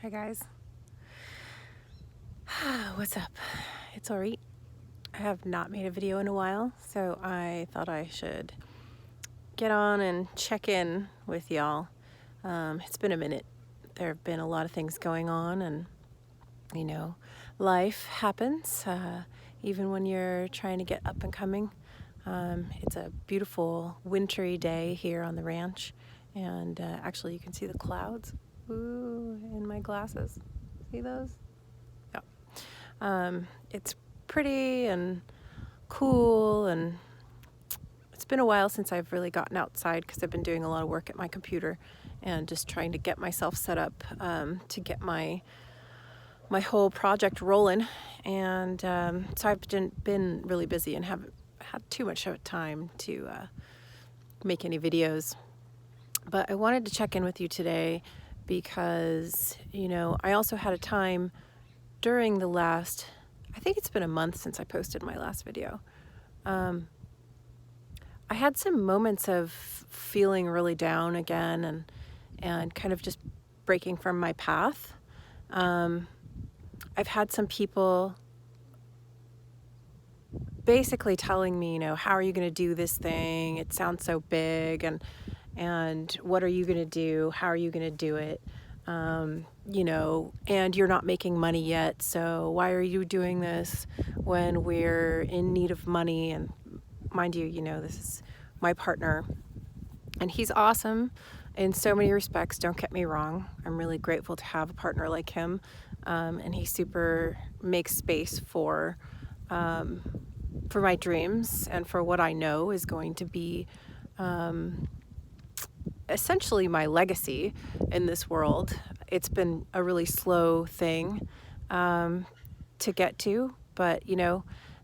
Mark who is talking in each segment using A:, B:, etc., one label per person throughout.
A: Hi guys. What's up? It's alright. I have not made a video in a while, so I thought I should get on and check in with y'all. It's been a minute. There have been a lot of things going on, and life happens, even when you're trying to get up and coming. It's a beautiful wintry day here on the ranch, and actually you can see the clouds in my glasses. See those? It's pretty and cool, and it's been a while since I've really gotten outside because I've been doing a lot of work at my computer and just trying to get myself set up to get my whole project rolling. And so I've been really busy and haven't had too much time to make any videos. But I wanted to check in with you today because, I also had a time during the last, I think it's been a month since I posted my last video. I had some moments of feeling really down again and kind of just breaking from my path. I've had some people basically telling me, how are you going to do this thing? It sounds so big, and what are you going to do? How are you going to do it? And you're not making money yet, so why are you doing this when we're in need of money? And mind you, this is my partner, and he's awesome in so many respects, don't get me wrong. I'm really grateful to have a partner like him, and he super makes space for my dreams and for what I know is going to be essentially my legacy in this world. It's been a really slow thing to get to, but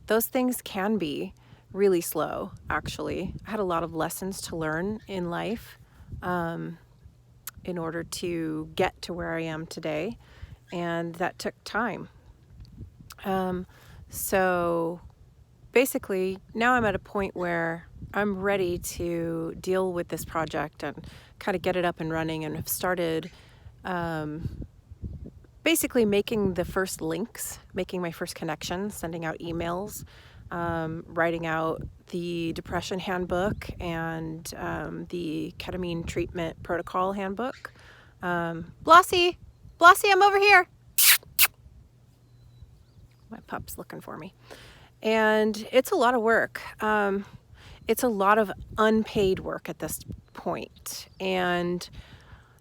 A: those things can be really slow, actually. I had a lot of lessons to learn in life in order to get to where I am today, and that took time. So basically, now I'm at a point where I'm ready to deal with this project and kind of get it up and running, and have started basically making the first links, making my first connections, sending out emails, writing out the depression handbook and the ketamine treatment protocol handbook. Blossie, I'm over here. My pup's looking for me. And it's a lot of work. It's a lot of unpaid work at this point. And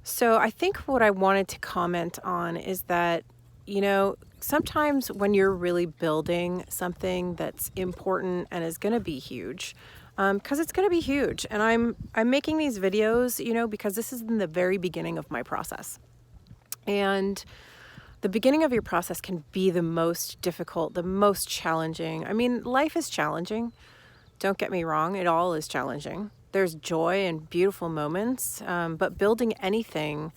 A: so I think what I wanted to comment on is that, sometimes when you're really building something that's important and is going to be huge, because it's going to be huge, and I'm making these videos, because this is in the very beginning of my process. And the beginning of your process can be the most difficult, the most challenging. I mean, life is challenging. Don't get me wrong, it all is challenging. There's joy and beautiful moments, but building anything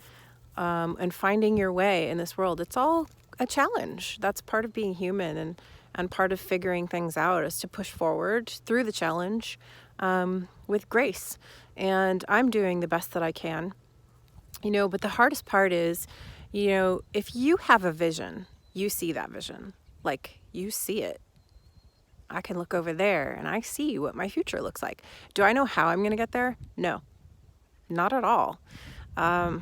A: and finding your way in this world, it's all a challenge. That's part of being human, and part of figuring things out is to push forward through the challenge with grace. And I'm doing the best that I can, but the hardest part is, if you have a vision, you see that vision, like you see it. I can look over there and I see what my future looks like. Do I know how I'm going to get there? No, not at all. I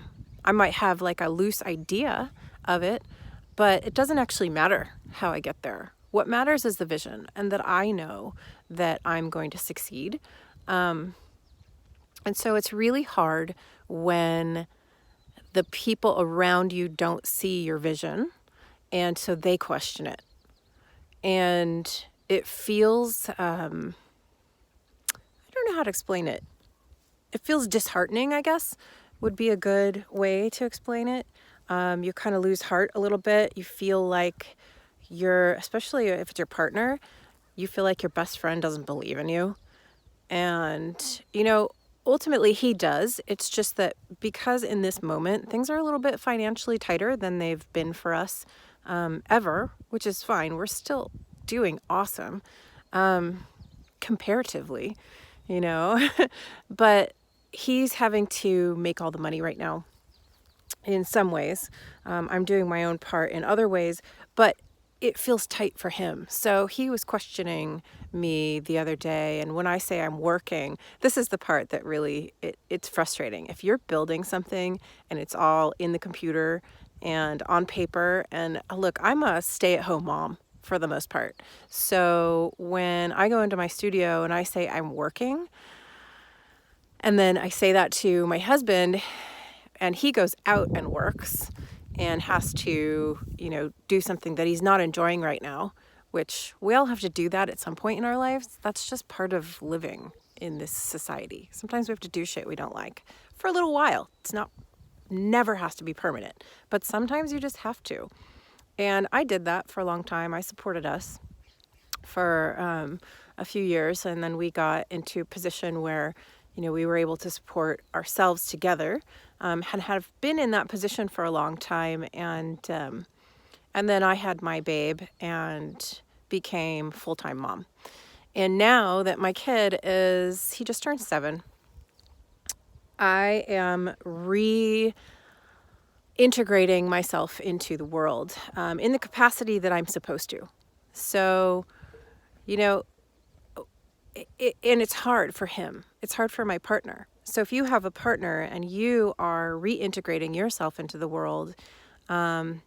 A: might have like a loose idea of it, but it doesn't actually matter how I get there. What matters is the vision, and that I know that I'm going to succeed. And so it's really hard when the people around you don't see your vision, and so they question it. And it feels, I don't know how to explain it. It feels disheartening, I guess, would be a good way to explain it. You kind of lose heart a little bit. You feel like especially if it's your partner, you feel like your best friend doesn't believe in you. And, ultimately he does. It's just that because in this moment, things are a little bit financially tighter than they've been for us ever, which is fine. We're still doing awesome comparatively, but he's having to make all the money right now. in some ways. I'm doing my own part in other ways, but it feels tight for him. So he was questioning me the other day. And when I say I'm working, this is the part that really, it's frustrating. If you're building something and it's all in the computer and on paper, and look, I'm a stay-at-home mom for the most part. So when I go into my studio and I say I'm working, and then I say that to my husband, and he goes out and works and has to, do something that he's not enjoying right now, which we all have to do that at some point in our lives. That's just part of living in this society. Sometimes we have to do shit we don't like for a little while. Never has to be permanent, but sometimes you just have to. And I did that for a long time. I supported us for a few years, and then we got into a position where we were able to support ourselves together. Have been in that position for a long time, and then I had my babe and became full-time mom. And now that my kid he just turned 7, I am reintegrating myself into the world in the capacity that I'm supposed to. So, and it's hard for him. It's hard for my partner. So if you have a partner and you are reintegrating yourself into the world, and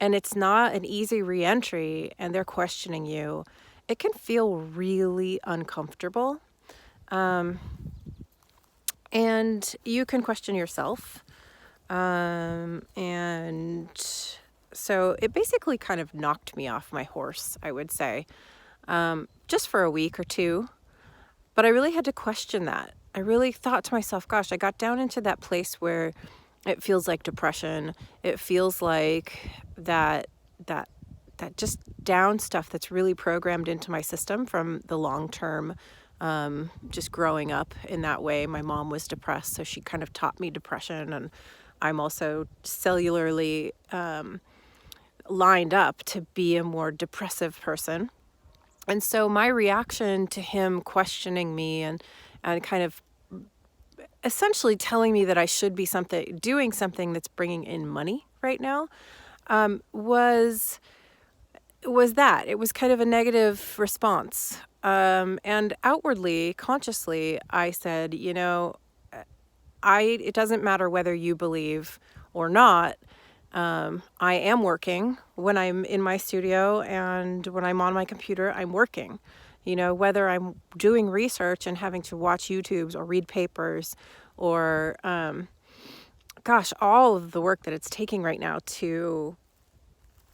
A: it's not an easy reentry, and they're questioning you, it can feel really uncomfortable. And you can question yourself. And so it basically kind of knocked me off my horse, I would say, just for a week or two. But I really had to question that. I really thought to myself, gosh, I got down into that place where it feels like depression. It feels like that just down stuff that's really programmed into my system from the long term, just growing up in that way. My mom was depressed, so she kind of taught me depression, and I'm also cellularly lined up to be a more depressive person. And so my reaction to him questioning me and kind of essentially telling me that I should be doing something that's bringing in money right now, was that. It was kind of a negative response. And outwardly, consciously, I said, it doesn't matter whether you believe or not. I am working when I'm in my studio, and when I'm on my computer, I'm working. Whether I'm doing research and having to watch YouTubes or read papers or, all of the work that it's taking right now to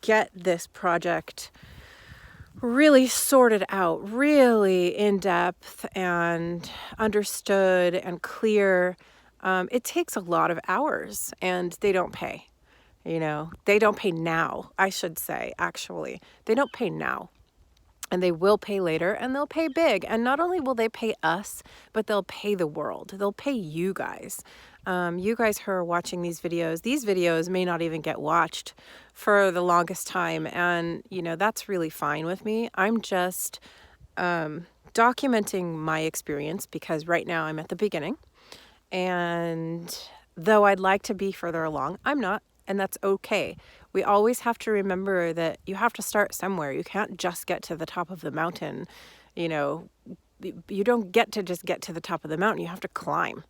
A: get this project really sorted out, really in depth and understood and clear. It takes a lot of hours, and they don't pay. They don't pay now, I should say, actually. They don't pay now. And they will pay later, and they'll pay big. And not only will they pay us, but they'll pay the world. They'll pay you guys. You guys who are watching these videos may not even get watched for the longest time. And, that's really fine with me. I'm just documenting my experience, because right now I'm at the beginning. And though I'd like to be further along, I'm not. And that's okay. We always have to remember that you have to start somewhere. You can't just get to the top of the mountain. You don't get to just get to the top of the mountain. You have to climb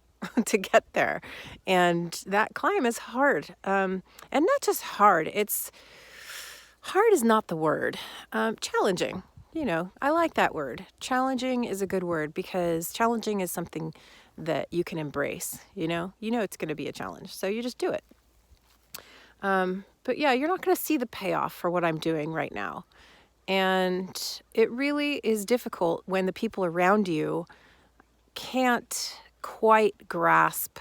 A: to get there. And that climb is hard. And not just hard. Hard is not the word. Challenging. I like that word. Challenging is a good word, because challenging is something that you can embrace. It's going to be a challenge. So you just do it. But yeah, you're not going to see the payoff for what I'm doing right now. And it really is difficult when the people around you can't quite grasp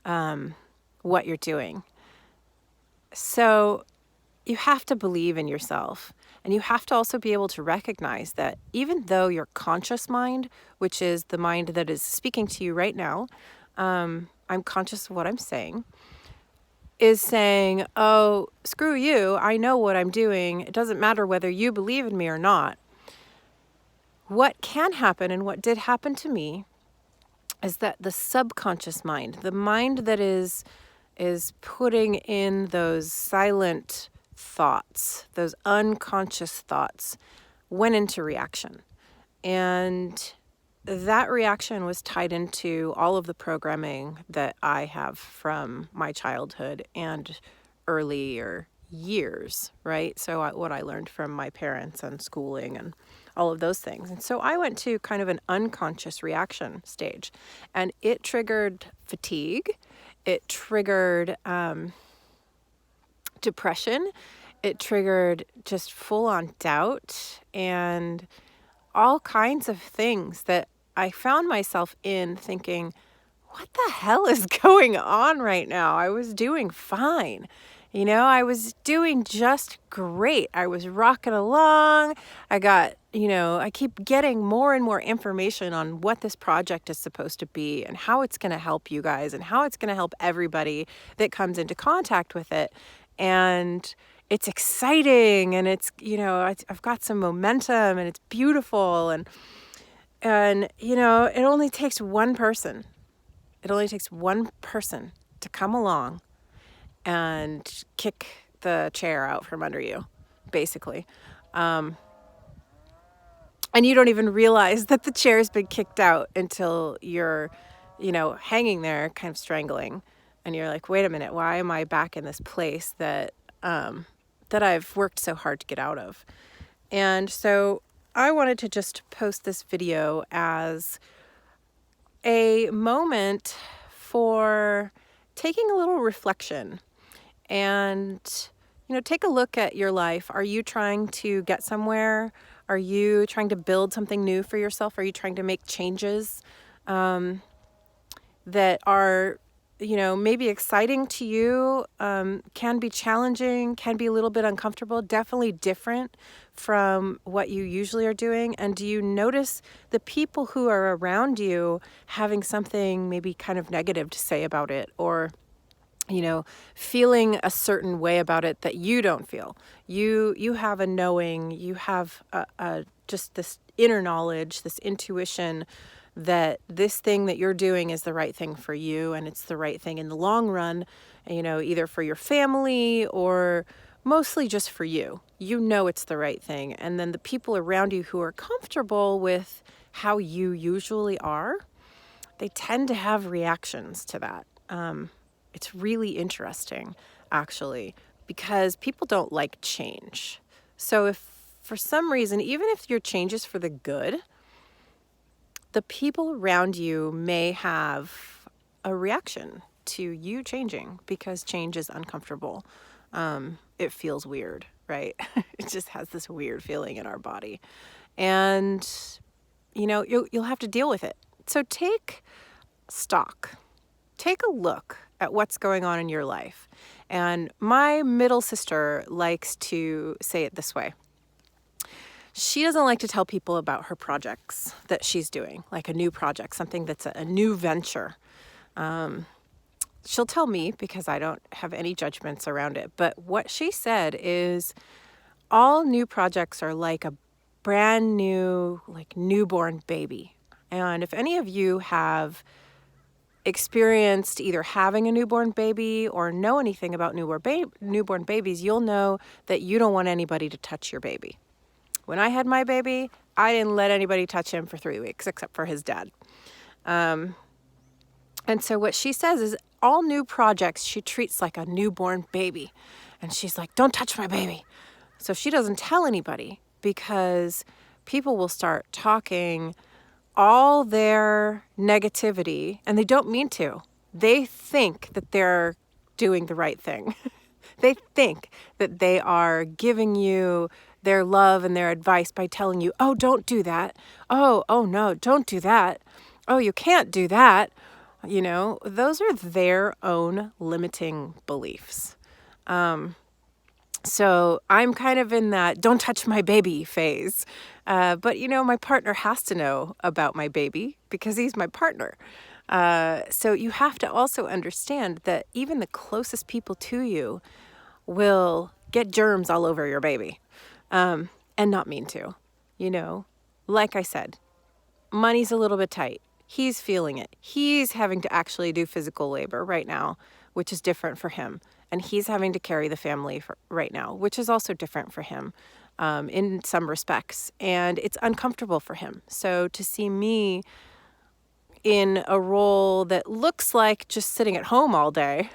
A: what you're doing. So you have to believe in yourself. And you have to also be able to recognize that even though your conscious mind, which is the mind that is speaking to you right now, I'm conscious of what I'm saying, is saying, oh, screw you, I know what I'm doing. It doesn't matter whether you believe in me or not. What can happen, and what did happen to me, is that the subconscious mind, the mind that is is putting in those silent thoughts, those unconscious thoughts, went into reaction. And that reaction was tied into all of the programming that I have from my childhood and earlier years, right? So what I learned from my parents and schooling and all of those things. And so I went to kind of an unconscious reaction stage, and it triggered fatigue. It triggered depression. It triggered just full-on doubt and all kinds of things that I found myself in thinking, what the hell is going on right now? I was doing fine. I was doing just great. I was rocking along. I keep getting more and more information on what this project is supposed to be and how it's going to help you guys and how it's going to help everybody that comes into contact with it. And it's exciting, and I've got some momentum, and it's beautiful. And it only takes one person. It only takes one person to come along and kick the chair out from under you, basically. And you don't even realize that the chair's been kicked out until you're, hanging there kind of strangling. And you're like, wait a minute, why am I back in this place that I've worked so hard to get out of? And so I wanted to just post this video as a moment for taking a little reflection and, take a look at your life. Are you trying to get somewhere? Are you trying to build something new for yourself? Are you trying to make changes that are, maybe exciting to you, can be challenging, can be a little bit uncomfortable, definitely different from what you usually are doing? And do you notice the people who are around you having something maybe kind of negative to say about it, or feeling a certain way about it that you don't feel? You have a knowing, you have just this inner knowledge, this intuition that this thing that you're doing is the right thing for you, and it's the right thing in the long run, either for your family or mostly just for you. It's the right thing. And then the people around you who are comfortable with how you usually are, they tend to have reactions to that. It's really interesting, actually, because people don't like change. So if for some reason, even if your change is for the good, the people around you may have a reaction to you changing because change is uncomfortable. It feels weird, right? It just has this weird feeling in our body. And, you'll have to deal with it. So take stock. Take a look at what's going on in your life. And my middle sister likes to say it this way. She doesn't like to tell people about her projects that she's doing, like a new project, something that's a new venture. She'll tell me because I don't have any judgments around it. But what she said is all new projects are like a brand new, newborn baby. And if any of you have experienced either having a newborn baby or know anything about newborn babies, you'll know that you don't want anybody to touch your baby. When I had my baby, I didn't let anybody touch him for 3 weeks except for his dad. And so what she says is all new projects she treats like a newborn baby. And she's like, don't touch my baby. So she doesn't tell anybody because people will start talking all their negativity, and they don't mean to. They think that they're doing the right thing. They think that they are giving you their love and their advice by telling you, oh, don't do that. Oh, no, don't do that. Oh, you can't do that. Those are their own limiting beliefs. So I'm kind of in that don't touch my baby phase. But, my partner has to know about my baby because he's my partner. So you have to also understand that even the closest people to you will get germs all over your baby, and not mean to. Like I said, money's a little bit tight. He's feeling it. He's having to actually do physical labor right now which is different for him. And he's having to carry the family right now, which is also different for him in some respects. And it's uncomfortable for him. So to see me in a role that looks like just sitting at home all day,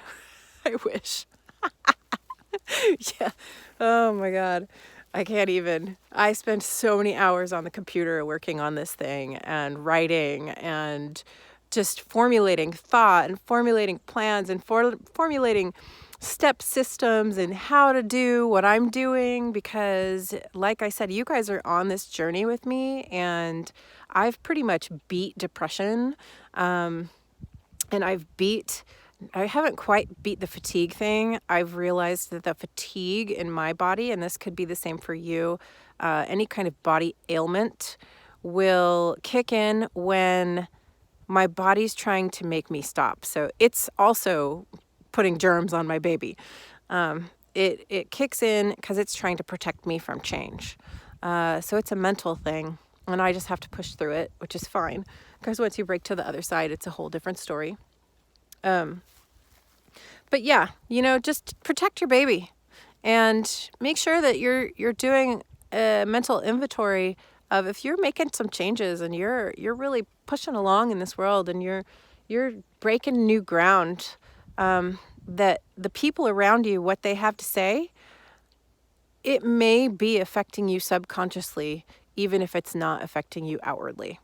A: I wish. Yeah. Oh my God. I can't even. I spend so many hours on the computer working on this thing and writing and just formulating thought and formulating plans and formulating step systems and how to do what I'm doing, because like I said, you guys are on this journey with me, and I've pretty much beat depression. And I haven't quite beat the fatigue thing. I've realized that the fatigue in my body, and this could be the same for you, any kind of body ailment will kick in when my body's trying to make me stop. So it's also putting germs on my baby. It kicks in because it's trying to protect me from change. So it's a mental thing, and I just have to push through it, which is fine, because once you break to the other side, it's a whole different story. But yeah, just protect your baby and make sure that you're doing a mental inventory of if you're making some changes and you're really pushing along in this world and you're breaking new ground, that the people around you, what they have to say, it may be affecting you subconsciously, even if it's not affecting you outwardly.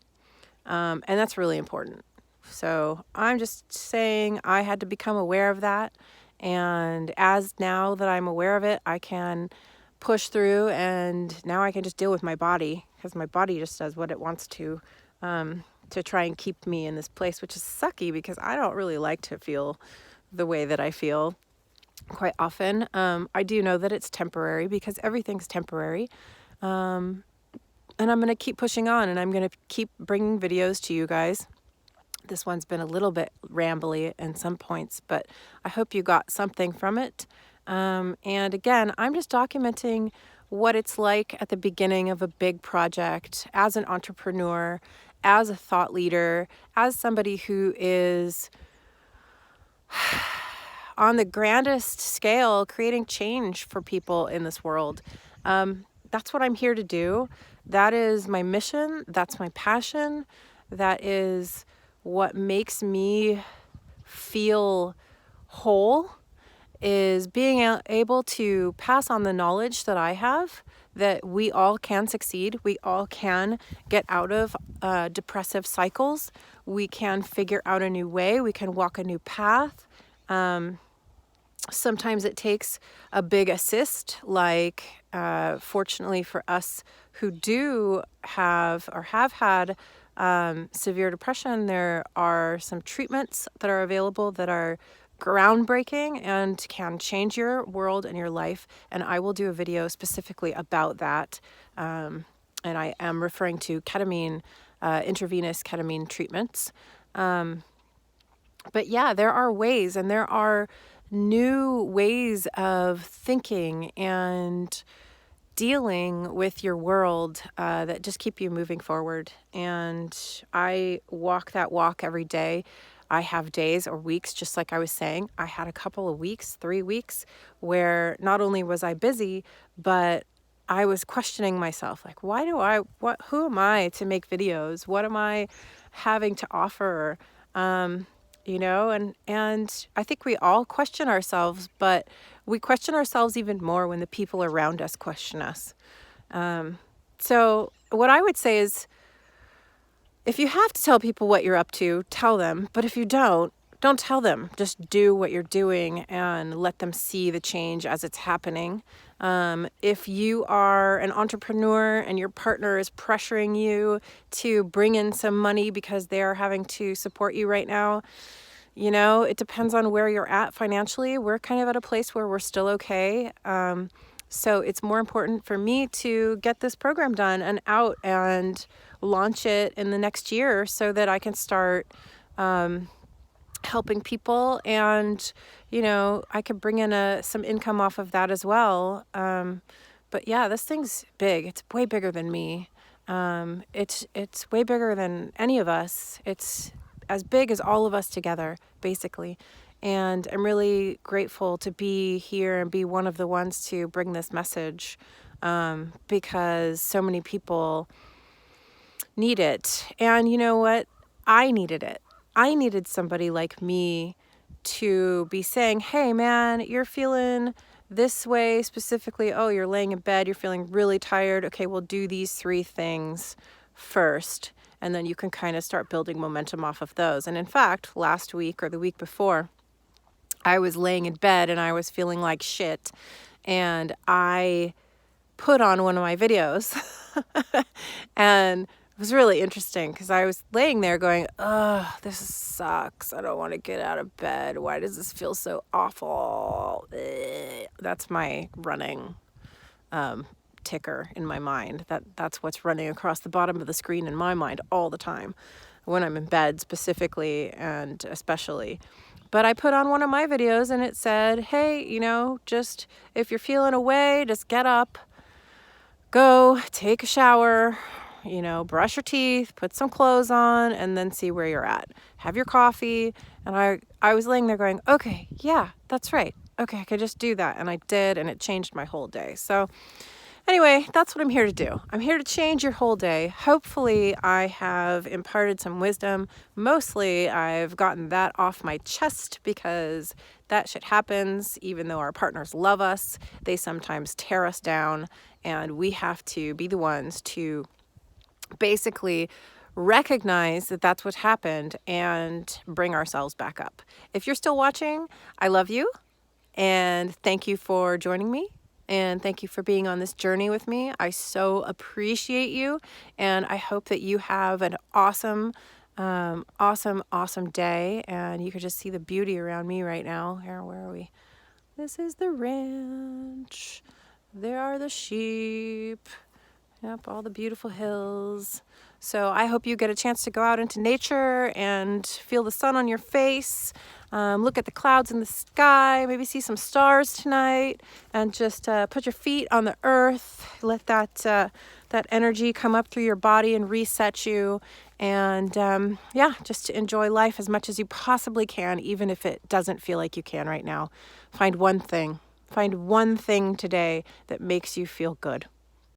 A: And that's really important. So I'm just saying I had to become aware of that. And now that I'm aware of it, I can push through, and now I can just deal with my body, because my body just does what it wants to try and keep me in this place, which is sucky because I don't really like to feel the way that I feel quite often. I do know that it's temporary, because everything's temporary. And I'm going to keep pushing on, and I'm going to keep bringing videos to you guys. This one's been a little bit rambly in some points, but I hope you got something from it. And again, I'm just documenting what it's like at the beginning of a big project as an entrepreneur, as a thought leader, as somebody who is on the grandest scale creating change for people in this world. That's what I'm here to do. That is my mission. That's my passion. That is what makes me feel whole, is being able to pass on the knowledge that I have, that we all can succeed. We all can get out of depressive cycles. We can figure out a new way. We can walk a new path. Sometimes it takes a big assist, like fortunately for us who do have or have had severe depression, there are some treatments that are available that are groundbreaking and can change your world and your life. And I will do a video specifically about that. And I am referring to ketamine, intravenous ketamine treatments. But yeah, there are ways, and there are new ways of thinking and dealing with your world that just keep you moving forward. And I walk that walk every day. I have days or weeks, just like I was saying. I had a couple of weeks, 3 weeks, where not only was I busy, but I was questioning myself, like, who am I to make videos? What am I having to offer? And I think we all question ourselves, but we question ourselves even more when the people around us question us. So what I would say is, if you have to tell people what you're up to, tell them. But if you don't tell them. Just do what you're doing and let them see the change as it's happening. If you are an entrepreneur and your partner is pressuring you to bring in some money because they are having to support you right now, it depends on where you're at financially. We're kind of at a place where we're still okay. So it's more important for me to get this program done and out and launch it in the next year so that I can start helping people, and I could bring in some income off of that as well. But yeah, this thing's big. It's way bigger than me. It's way bigger than any of us. It's as big as all of us together, basically. And I'm really grateful to be here and be one of the ones to bring this message, because so many people need it. And you know what? I needed it. I needed somebody like me to be saying, hey, man, you're feeling this way specifically. Oh, you're laying in bed. You're feeling really tired. Okay, we'll do these 3 things first. And then you can kind of start building momentum off of those. And in fact, last week or the week before, I was laying in bed and I was feeling like shit. And I put on one of my videos and it was really interesting because I was laying there going, ugh, this sucks. I don't want to get out of bed. Why does this feel so awful? That's my running ticker in my mind. That's what's running across the bottom of the screen in my mind all the time when I'm in bed specifically and especially. But I put on one of my videos and it said, hey, just if you're feeling away, just get up, go take a shower, brush your teeth, put some clothes on, and then see where you're at. Have your coffee. And I was laying there going, okay, yeah, that's right. Okay, I could just do that. And I did, and it changed my whole day. So anyway, that's what I'm here to do. I'm here to change your whole day. Hopefully, I have imparted some wisdom. Mostly, I've gotten that off my chest because that shit happens. Even though our partners love us, they sometimes tear us down, and we have to be the ones to basically recognize that that's what happened and bring ourselves back up. If you're still watching, I love you, and thank you for joining me. And thank you for being on this journey with me. I so appreciate you. And I hope that you have an awesome day. And you can just see the beauty around me right now. Here, where are we? This is the ranch. There are the sheep. Yep, all the beautiful hills. So I hope you get a chance to go out into nature and feel the sun on your face. Look at the clouds in the sky, maybe see some stars tonight, and just put your feet on the earth. Let that energy come up through your body and reset you. And just to enjoy life as much as you possibly can, even if it doesn't feel like you can right now. Find one thing. Find one thing today that makes you feel good.